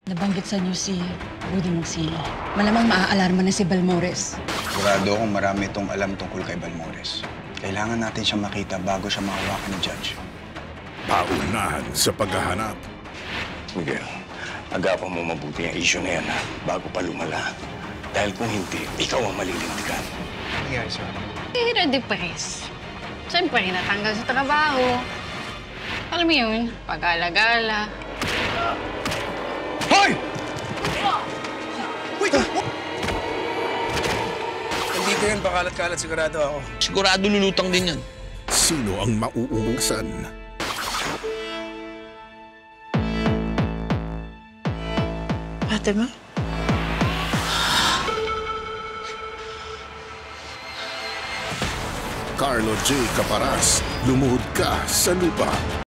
Nabanggit sa news si Rudy Magsili. Malamang maaalarma na si Balmores. Sigurado akong marami itong alam tungkol kay Balmores. Kailangan natin siya makita bago siya mahawakan ni Judge. Paunahan sa paghahanap. Miguel, agapan mo mabuti ang issue na yan, ha? Bago pa lumala. Dahil kung hindi, ikaw ang malilintikan. Nangyari, sir? Na-depress. Siyempre, natanggal sa trabaho. Alam mo yun, pag-alagala. Hoy! Wait! Nandito yan, bakalat-kalat sigurado ako. Sigurado lulutang din yan. Sino ang mauubusan? Fatima? Carlo J. Caparas, lumuhod ka sa lupa.